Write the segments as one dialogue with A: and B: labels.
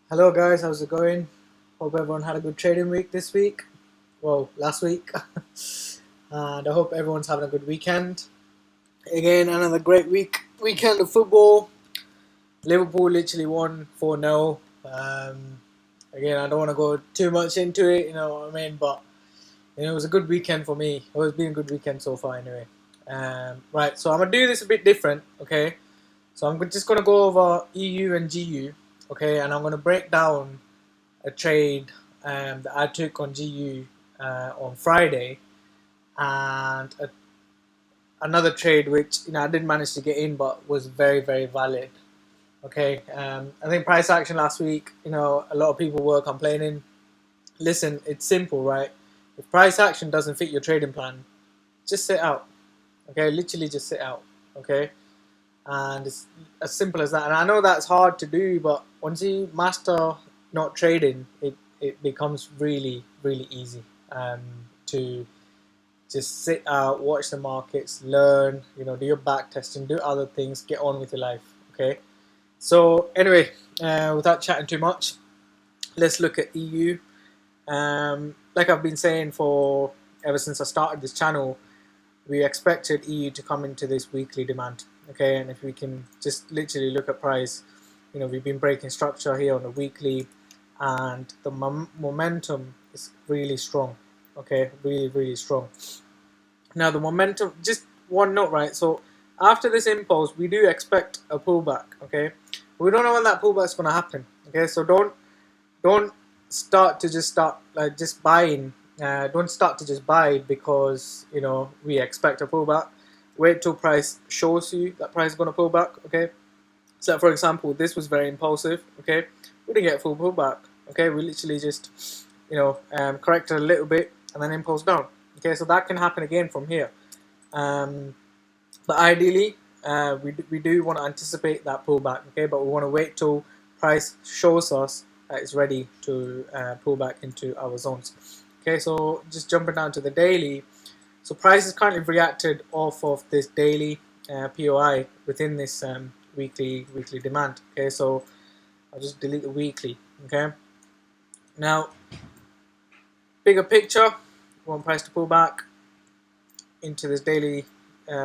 A: Hello guys, how's it going? Hope everyone had a good trading week this week. Well, last week. And I hope everyone's having a good weekend. Again, another great weekend of football. Liverpool literally won 4-0. Again, I don't want to go too much into it, you know what I mean? But it was a good weekend for me. It's been a good weekend so far anyway. Right, so I'm going to do this a bit different, okay? So I'm just going to go over EU and GU, okay? And I'm going to break down a trade that I took on GU on Friday, and another trade which I didn't manage to get in, but was very valid. Okay, I think price action last week. A lot of people were complaining. Listen, it's simple, right? If price action doesn't fit your trading plan, just sit out. Okay, literally just sit out. Okay, and it's as simple as that. And I know that's hard to do, but once you master not trading, it becomes really easy to just sit out, watch the markets, learn, do your back testing, do other things, get on with your life. Okay. So anyway, without chatting too much, let's look at EU. Like I've been saying for ever since I started this channel, we expected EU to come into this weekly demand. Okay, and if we can just literally look at price, we've been breaking structure here on a weekly, and the momentum is really strong. Okay, really strong. Now the momentum, just one note, right? So after this impulse, we do expect a pullback. Okay, we don't know when that pullback is going to happen. Okay, so don't start to just buying. Don't start to just buy because we expect a pullback. Wait till price shows you that price is going to pull back. Okay, so for example, this was very impulsive. Okay, we didn't get a full pullback. Okay, we literally just corrected a little bit and then impulse down. Okay, so that can happen again from here. But ideally, we do want to anticipate that pullback. Okay, but we want to wait till price shows us that it's ready to pull back into our zones. Okay, so just jumping down to the daily. So price is currently reacted off of this daily POI within this weekly demand. Okay, so I'll just delete the weekly. Okay, now bigger picture, we want price to pull back into this daily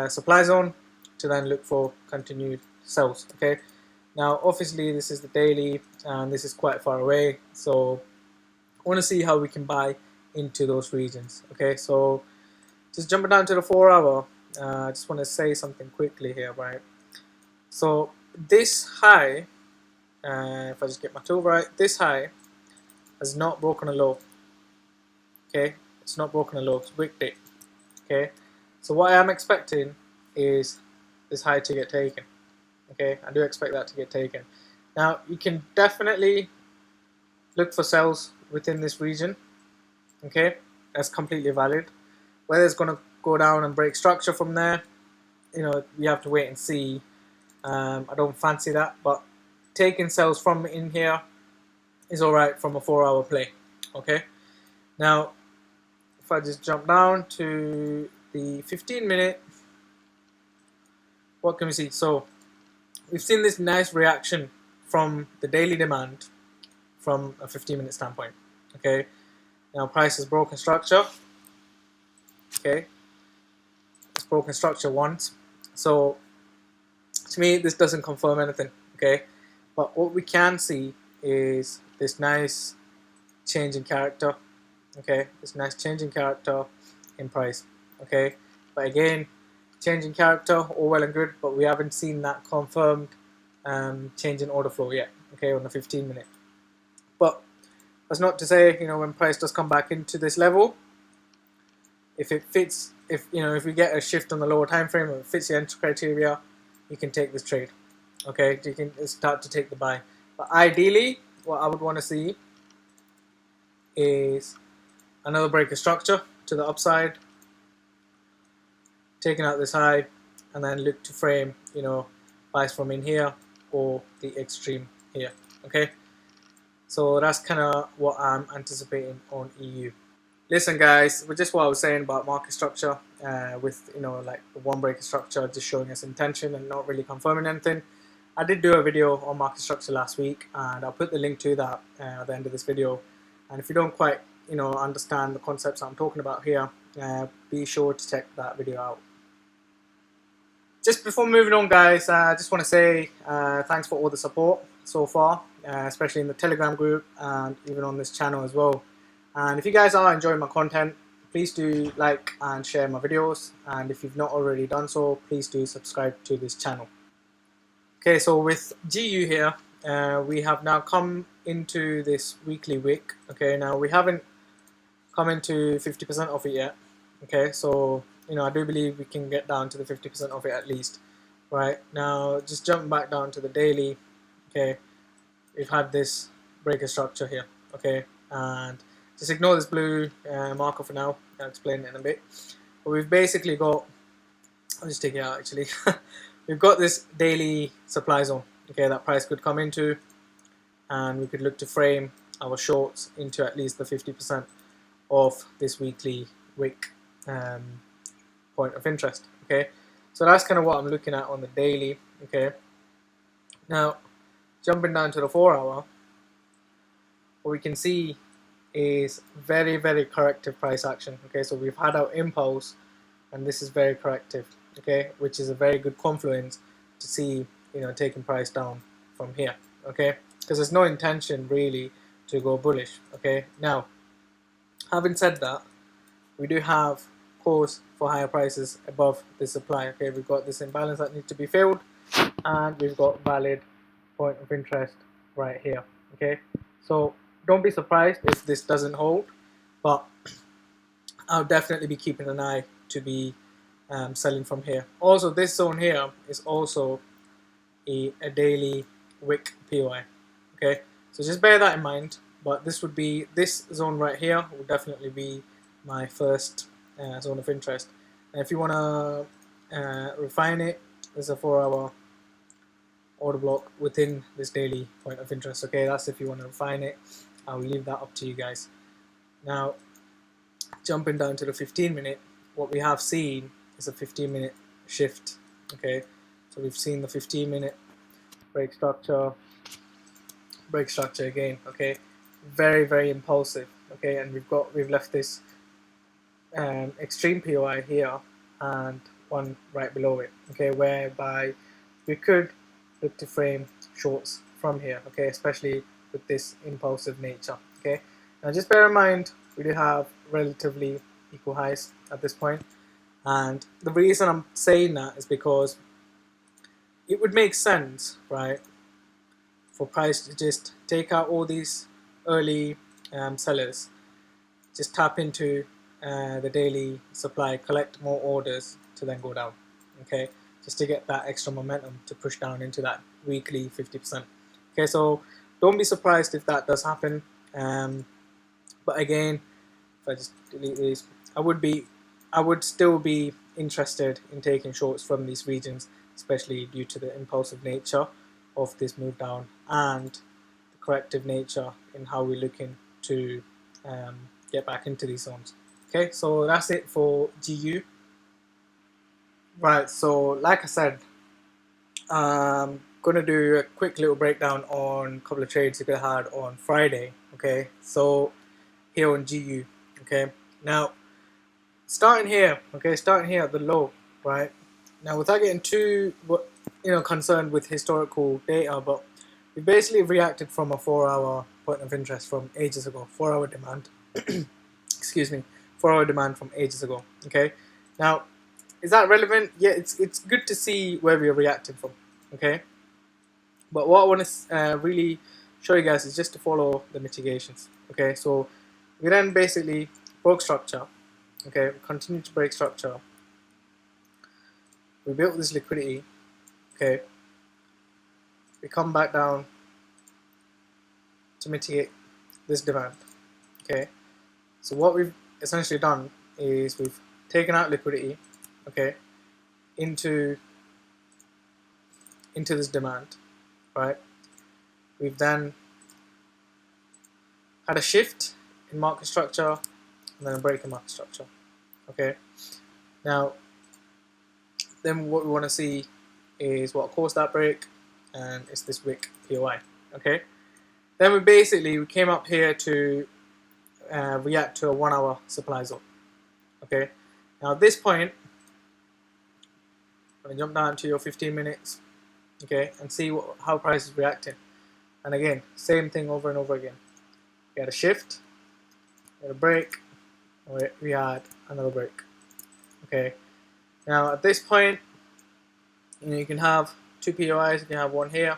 A: supply zone to then look for continued sells. Okay, now obviously this is the daily and this is quite far away, so I want to see how we can buy into those regions. Okay, so just jumping down to the 4 hour, I just want to say something quickly here, right? So this high, if I just get my tool right, this high has not broken a low. Okay, it's not broken a low, it's wicked it. Okay, so what I am expecting is this high to get taken. Okay, I do expect that to get taken. Now you can definitely look for sells within this region. Okay, that's completely valid. Whether it's going to go down and break structure from there, we have to wait and see. I don't fancy that, but taking sells from in here is alright from a 4 hour play. Okay, now if I just jump down to the 15-minute, what can we see? So we've seen this nice reaction from the daily demand from a 15-minute standpoint. Okay, now price has broken structure. Okay, it's broken structure once, so to me this doesn't confirm anything. Okay, but what we can see is this nice change in character. Okay, this nice change in character in price. Okay, but again, change in character, all well and good, but we haven't seen that confirmed change in order flow yet. Okay, on the 15-minute. But that's not to say, when price does come back into this level, if it fits, if we get a shift on the lower time frame, or it fits the entry criteria, you can take this trade. Okay, you can start to take the buy. But ideally, what I would want to see is another break of structure to the upside, taking out this high, and then look to frame, buys from in here or the extreme here. Okay, so that's kind of what I'm anticipating on EU. Listen guys, but just what I was saying about market structure, with like the one breaker structure just showing us intention and not really confirming anything. I did do a video on market structure last week, and I'll put the link to that at the end of this video. And if you don't quite understand the concepts I'm talking about here, be sure to check that video out. Just before moving on, guys, I just want to say thanks for all the support so far, especially in the Telegram group and even on this channel as well. And if you guys are enjoying my content, please do like and share my videos. And if you've not already done so, please do subscribe to this channel. Okay, so with GU here, we have now come into this weekly wick. Okay, now we haven't come into 50% of it yet. Okay, so I do believe we can get down to the 50% of it at least. Right, now just jump back down to the daily. Okay, we've had this breaker structure here. Okay, and just ignore this blue marker for now. I'll explain it in a bit. But we've basically got, I'll just take it out actually. We've got this daily supply zone, okay, that price could come into, and we could look to frame our shorts into at least the 50% of this weekly wick point of interest. Okay, so that's kind of what I'm looking at on the daily. Okay, now jumping down to the 4 hour, what we can see is very, very corrective price action. Okay, so we've had our impulse, and this is very corrective. Okay, which is a very good confluence to see taking price down from here. Okay, because there's no intention really to go bullish. Okay, now having said that, we do have cause for higher prices above the supply. Okay, we've got this imbalance that needs to be filled, and we've got valid point of interest right here. Okay, so don't be surprised if this doesn't hold, but I'll definitely be keeping an eye to be selling from here. Also, this zone here is also a daily wick POI. Okay, so just bear that in mind. But this zone right here will definitely be my first zone of interest. And if you want to refine it, there's a 4 hour order block within this daily point of interest. Okay, that's if you want to refine it. I'll leave that up to you guys. Now, jumping down to the 15-minute, what we have seen is a 15-minute shift. Okay, so we've seen the 15-minute break structure again. Okay, very, very impulsive. Okay, and we've left this extreme POI here and one right below it. Okay, whereby we could look to frame shorts from here. Okay, especially with this impulsive nature. Okay, now just bear in mind we do have relatively equal highs at this point. And the reason I'm saying that is because it would make sense, right, for price to just take out all these early sellers, just tap into the daily supply, collect more orders to then go down. Okay, just to get that extra momentum to push down into that weekly 50%. Okay, so don't be surprised if that does happen. But again, if I just delete these, I would still be interested in taking shorts from these regions, especially due to the impulsive nature of this move down and the corrective nature in how we're looking to get back into these zones. Okay, so that's it for GU. Right, so like I said, I'm going to do a quick little breakdown on a couple of trades that I had on Friday. Okay, so here on GU. Okay, now starting here at the low, right? Now, without getting too concerned with historical data, but we basically reacted from a 4 hour point of interest from ages ago, 4 hour demand. Excuse me, 4 hour demand from ages ago. Okay, now is that relevant? Yeah, it's good to see where we are reacting from. Okay, but what I want to really show you guys is just to follow the mitigations. Okay, so we then basically broke structure. Okay, we continue to break structure. We built this liquidity. Okay, we come back down to mitigate this demand. Okay, so what we've essentially done is we've taken out liquidity, okay, into this demand, right? We've then had a shift in market structure and then a break in market structure. Okay, now then what we want to see is what caused that break and it's this wick POI. Okay. Then we came up here to react to a 1 hour supply zone. Okay. Now at this point, I'm going to jump down to your 15 minutes. Okay, and see how price is reacting. And again, same thing over and over again. We had a shift, we had a break, and we had another break. Okay. Now at this point, you can have two POIs. You can have one here,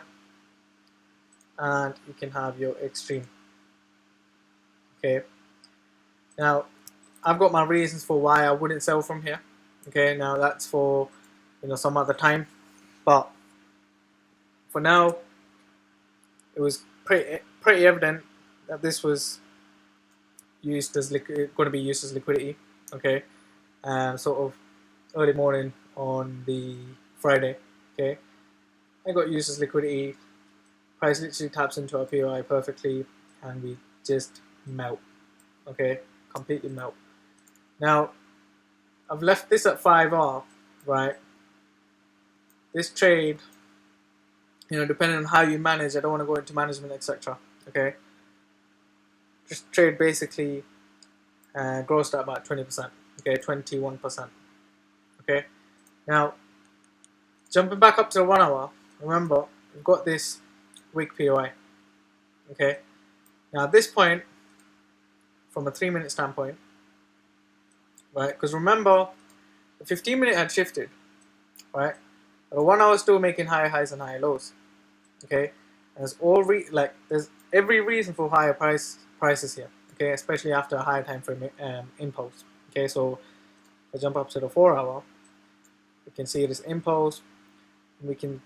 A: and you can have your extreme. Okay. Now I've got my reasons for why I wouldn't sell from here. Okay. Now that's for some other time, but for now, it was pretty evident that this was going to be used as liquidity. Okay. Sort of early morning on the Friday. Okay, I got used as liquidity. Price literally taps into our POI perfectly, and we just melt. Okay, completely melt. Now, I've left this at 5R, right? This trade, depending on how you manage, I don't want to go into management, etc. Okay, just trade basically grossed at about 20%. Okay, 21%. Okay, now jumping back up to the 1 hour. Remember, we've got this wick POI. Okay, now at this point, from a 3-minute standpoint, right? Because remember, the 15-minute had shifted, right? The 1 hour is still making higher highs and higher lows. Okay, and there's every reason for higher prices here. Okay, especially after a higher time frame impulse. Okay, so if I jump up to the 4 hour, we can see this impulse. And we can,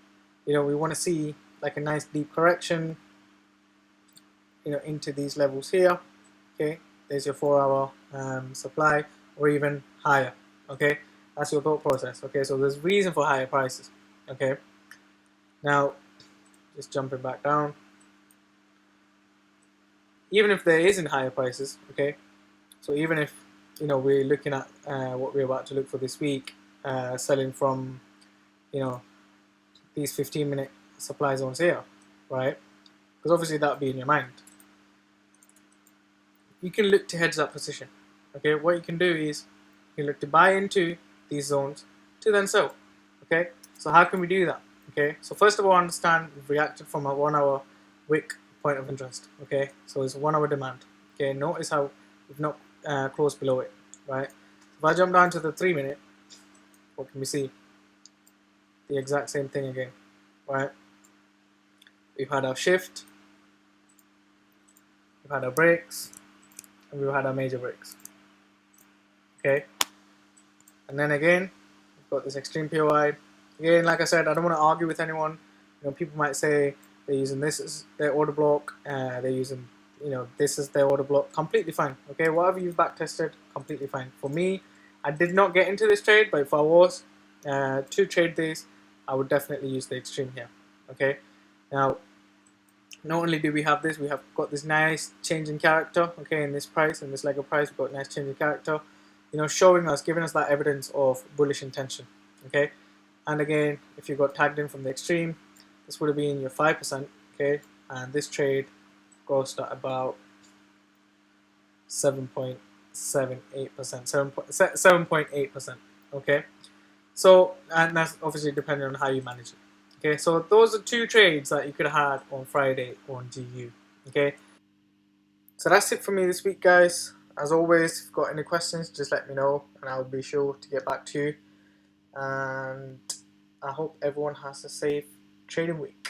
A: we want to see like a nice deep correction, into these levels here. Okay, there's your 4 hour supply, or even higher. Okay, that's your thought process. Okay, so there's reason for higher prices. Okay, now just jumping back down, even if there isn't higher prices. Okay, so even if we're looking at what we're about to look for this week, selling from these 15-minute supply zones here, right? Because obviously that would be in your mind. You can look to hedge that position. Okay, what you can do is you can look to buy into these zones to then sell. Okay, so how can we do that? Okay, so first of all, understand we've reacted from a 1 hour wick point of interest. Okay, so it's 1 hour demand. Okay, notice how we've not closed below it, right? If I jump down to the 3-minute, what can we see? The exact same thing again, right? We've had our shift, we've had our breaks, and we've had our major breaks. Okay, and then again, we've got this extreme POI. Again, like I said, I don't want to argue with anyone. People might say they're using this as their order block, they're using this is their order block. Completely fine. Okay, whatever you've back tested, completely fine. For me, I did not get into this trade, but if I was to trade this, I would definitely use the extreme here. Okay, now not only do we have this, we have got this nice change in character. Okay, in this price, in this leg of price, we've got nice change in character. Showing us, giving us that evidence of bullish intention. Okay, and again, if you got tagged in from the extreme, this would have been your 5%. Okay, and this trade grossed at about 7.78%, 7.8%. Okay, so and that's obviously depending on how you manage it. Okay, so those are two trades that you could have had on Friday on GU. Okay, so that's it for me this week, guys. As always, if you've got any questions, just let me know, and I'll be sure to get back to you. And I hope everyone has a safe trading week.